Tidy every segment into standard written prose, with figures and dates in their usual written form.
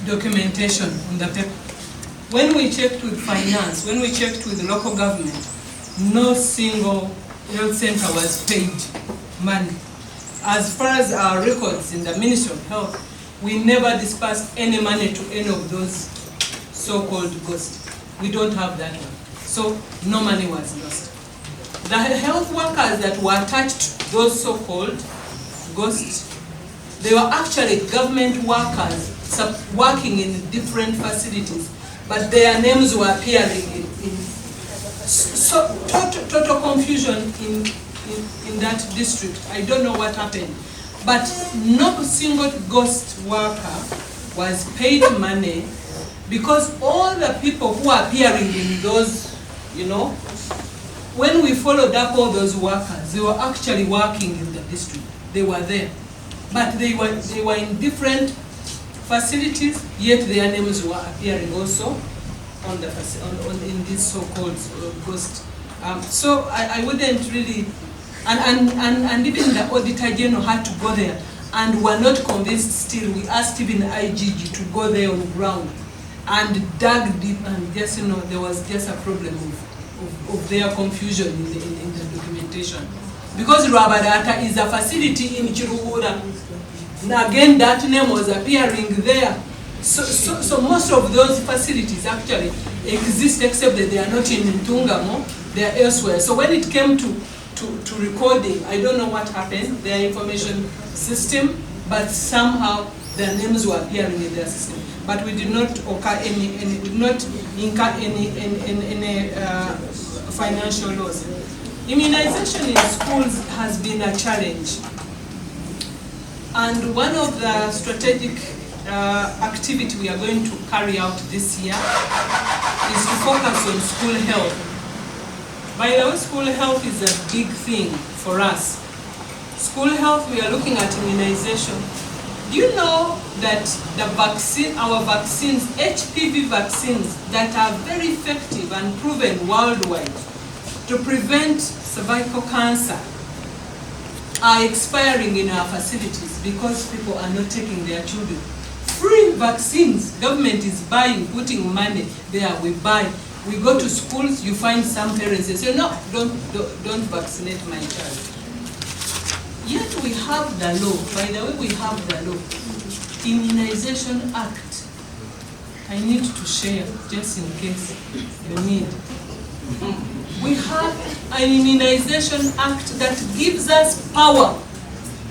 documentation on the paper. When we checked with finance, when we checked with the local government, no single health center was paid money. As far as our records in the Ministry of Health, we never dispersed any money to any of those so-called ghosts. We don't have that one. So no money was lost. The health workers that were attached to those so-called ghosts, they were actually government workers working in different facilities, but their names were appearing in so total confusion in that district. I don't know what happened, but no single ghost worker was paid money, because all the people who are appearing in those, you know, when we followed up all those workers, they were actually working in the district. They were there, but they were in different facilities, yet their names were appearing also on the in this so-called ghost. So I wouldn't really, and even the Auditor General had to go there, and were not convinced still. We asked even IGG to go there on the ground and dug deep, and just, you know, there was just a problem of their confusion in the documentation. Because Rabadata is a facility in Chiruhura, and again that name was appearing there. So most of those facilities actually exist, except that they are not in Ntungamo, they are elsewhere. So when it came to recording, I don't know what happened, their information system, but somehow their names were appearing in their system. But we did not incur any financial loss. Immunization in schools has been a challenge. And one of the strategic activity we are going to carry out this year is to focus on school health. By the way, school health is a big thing for us. School health, we are looking at immunization. Do you know that the vaccine, our vaccines, HPV vaccines that are very effective and proven worldwide to prevent cervical cancer are expiring in our facilities because people are not taking their children? Free vaccines, government is buying, putting money there, we buy. We go to schools, you find some parents, they say, no, don't vaccinate my child. Yet we have the law, by the way, we have the law. Immunization Act. I need to share, just in case you need. We have an Immunization Act that gives us power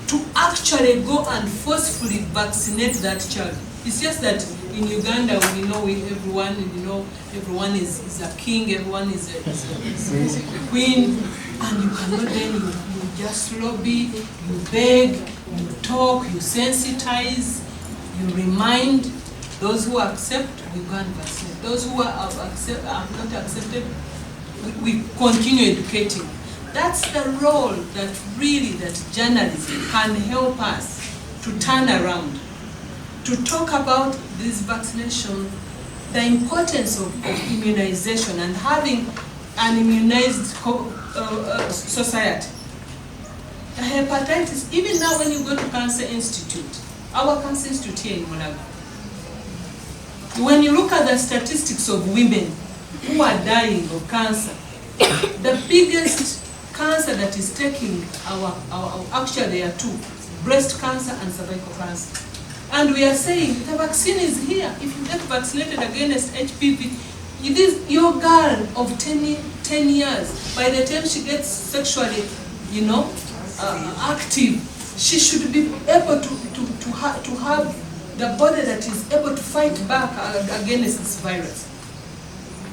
to actually go and forcefully vaccinate that child. It's just that in Uganda, we know everyone is a king, everyone is a queen, and you cannot then, you just lobby, you beg, you talk, you sensitize, you remind. Those who accept, we go and vaccinate. Those who are not accepted, we continue educating. That's the role that journalism can help us to turn around, to talk about this vaccination, the importance of immunization and having an immunized society. The hepatitis, even now when you go to Cancer Institute, our Cancer Institute here in Mulengera, when you look at the statistics of women who are dying of cancer, the biggest cancer that is taking actually there are two: breast cancer and cervical cancer. And we are saying the vaccine is here. If you get vaccinated against HPV, it is your girl of 10 years. By the time she gets sexually, active, she should be able to have the body that is able to fight back against this virus.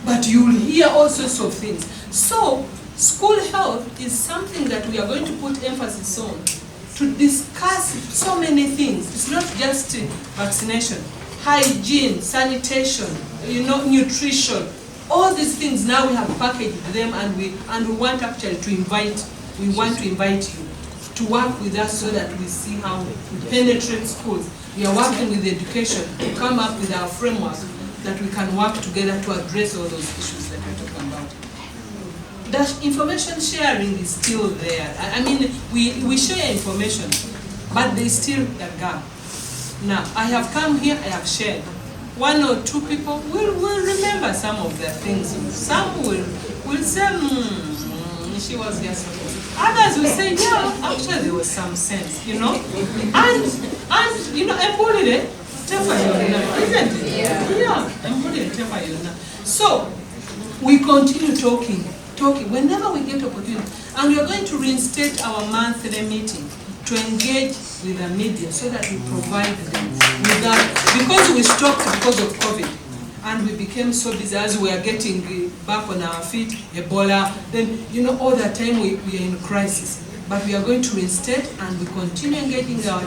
But you will hear all sorts of things. So school health is something that we are going to put emphasis on, to discuss so many things. It's not just vaccination, hygiene, sanitation, nutrition. All these things now we have packaged them, and we want actually to invite. We want to invite you to work with us so that we see how we penetrate schools. We are working with education to come up with our framework that we can work together to address all those issues that we're talking about. The information sharing is still there. I mean, we share information, but there is still a gap. Now, I have come here, I have shared. one or two people will remember some of their things. Some will say, she was just okay. Others will say, yeah, actually there was some sense, you know. And you know, isn't it? Yeah, so we continue talking whenever we get opportunity, and we are going to reinstate our monthly meeting to engage with the media so that we provide them with that, because we stopped because of COVID and we became so busy as we are getting back on our feet, Ebola, then you know all the time we are in crisis. But we are going to reinstate and we continue engaging our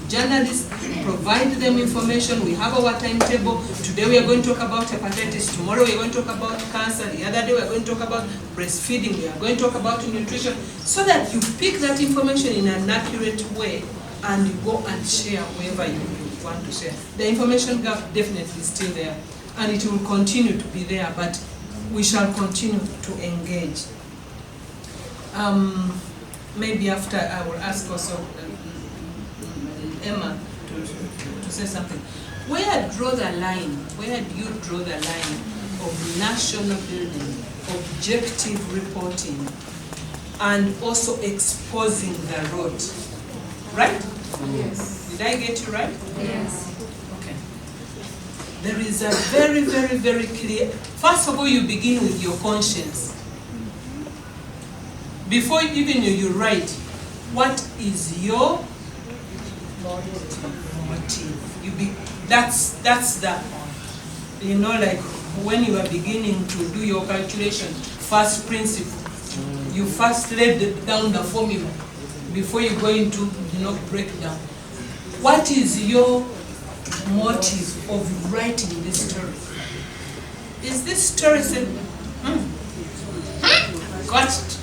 journalists, provide them information. We have our timetable. Today we are going to talk about hepatitis. Tomorrow we are going to talk about cancer. The other day we are going to talk about breastfeeding. We are going to talk about nutrition, so that you pick that information in an accurate way and you go and share wherever you want to share. The information gap definitely is still there and it will continue to be there, but we shall continue to engage. Maybe after I will ask also Emma to say something. Where do you draw the line of national building, objective reporting, and also exposing the road? Right? Yes. Did I get you right? Yes. Okay. There is a very, very, very clear. First of all, you begin with your conscience. Before even you write, what is your motive? That's the, you know, like when you are beginning to do your calculation, first principle, you first lay down the formula before you go into, you know, breakdown. What is your motive of writing this story? Is this story said, got it?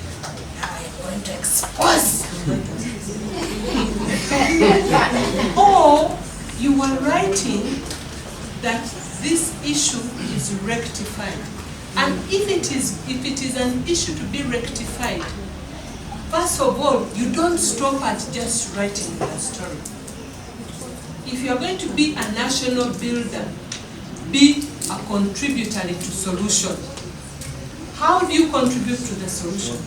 Going to expose. Or you are writing that this issue is rectified. And if it is an issue to be rectified, first of all, you don't stop at just writing the story. If you are going to be a national builder, be a contributor to solution. How do you contribute to the solution?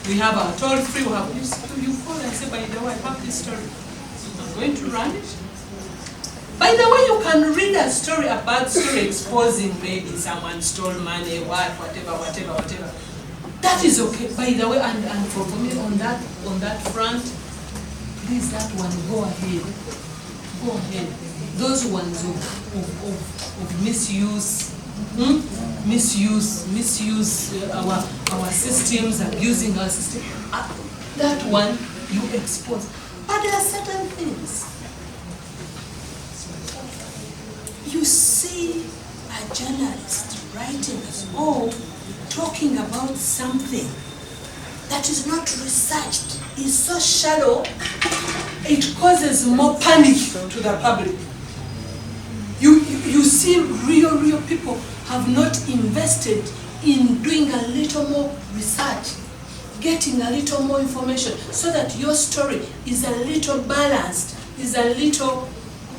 We have our toll-free, you call and say, by the way, I have this story. I'm going to run it. By the way, you can read a story, a bad story exposing maybe someone stole money, whatever. That is okay. By the way, and for me on that front, please, that one, go ahead. Go ahead. Those ones of misuse, misuse our systems, abusing our system. That one you expose. But there are certain things. You see a journalist writing or talking about something that is not researched, is so shallow, it causes more panic to the public. You see real people have not invested in doing a little more research, getting a little more information, so that your story is a little balanced, is a little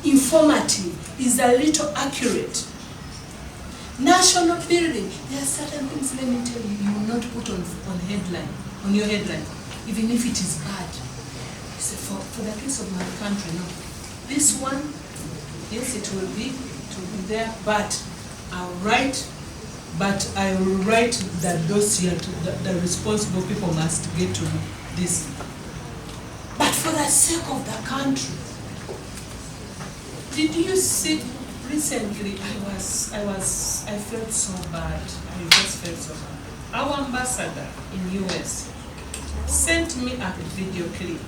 informative, is a little accurate. National building, there are certain things, let me tell you, you will not put on your headline, even if it is bad. You say, for the case of my country, no. This one, yes, it will be there, but I will write the dossier to the responsible people must get to this. But for the sake of the country, did you see recently? I felt so bad. I just felt so bad. Our ambassador in US sent me a video clip.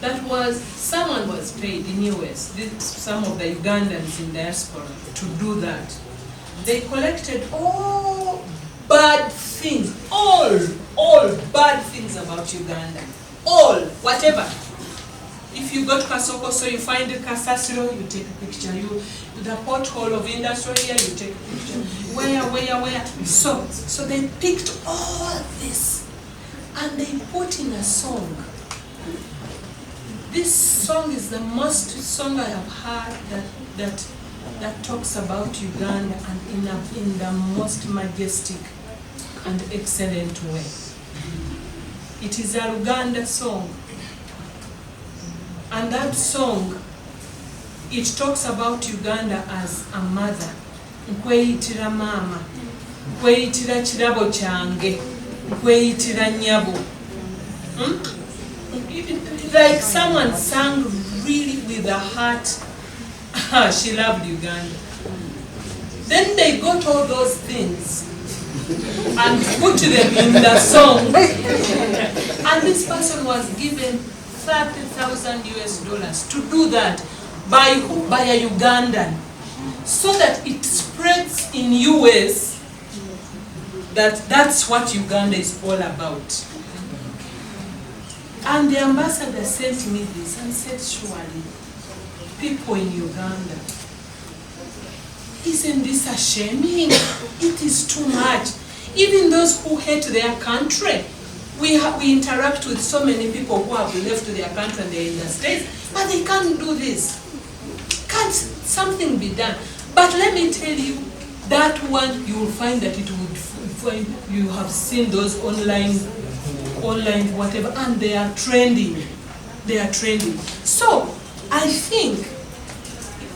That was, someone was paid in US, some of the Ugandans in diaspora, to do that. They collected all bad things, all bad things about Uganda. All, whatever. If you go to Kasoko, so you find the Kasasiro, you take a picture. The pothole of industry here, you take a picture. Where? So they picked all this and they put in a song. This song is the most song I have heard that that talks about Uganda and in the most majestic and excellent way. It is a Luganda song. And that song, it talks about Uganda as a mother. Nkweyitira mama, nkweyitira kirabo kyange, nkweyitira nyabo. Like someone sang really with a heart. She loved Uganda. Then they got all those things and put them in the song. And this person was given $30,000 US to do that by a Ugandan, so that it spreads in US that that's what Uganda is all about. And the ambassador sent me this and said, surely, people in Uganda, isn't this a shaming? It is too much. Even those who hate their country, we interact with so many people who have left their country and they're in the States, but they can't do this. Can't something be done? But let me tell you, that one, you will find that it would, you have seen those online whatever, and they are trending. They are trending. So, I think,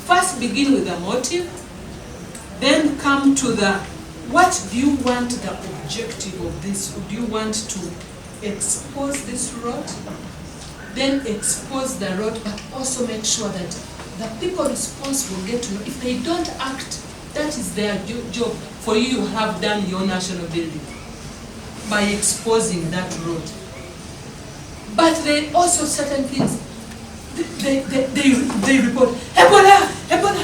first begin with the motive, then come to the, what do you want the objective of this? Do you want to expose this rot? Then expose the rot, but also make sure that the people responsible get to know. If they don't act, that is their job. For you, you have done your national building by exposing that rot. But there are also certain things, they report, Ebola, Ebola,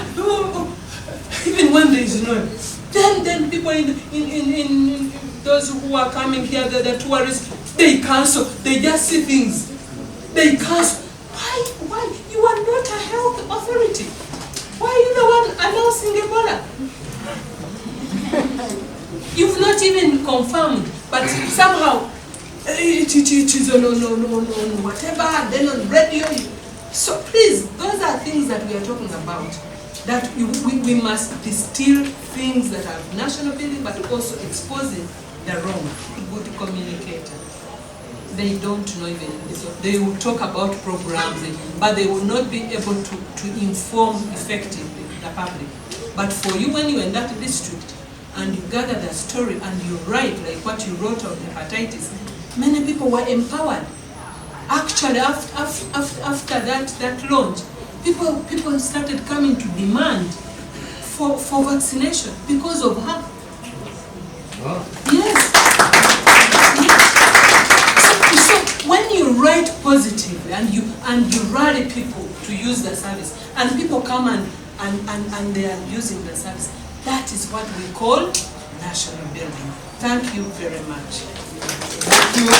even when there is no. Then people in those who are coming here, the tourists, they cancel, they just see things. They cancel. Why? You are not a health authority. Why are you the one announcing Ebola? You've not even confirmed, but somehow it is on whatever, and then on radio. So please, those are things that we are talking about. That we must distill things that are national building, but also exposing the wrong. Good communicator. They don't know even this. They will talk about programs, but they will not be able to inform effectively the public. But for you, when you're in that district and you gather the story and you write like what you wrote on hepatitis, many people were empowered. Actually, after that launch, people started coming to demand for vaccination because of her. Wow. Yes. So when you write positively and you rally people to use the service, and people come and they are using the service, that is what we call national building. Thank you very much. Thank you.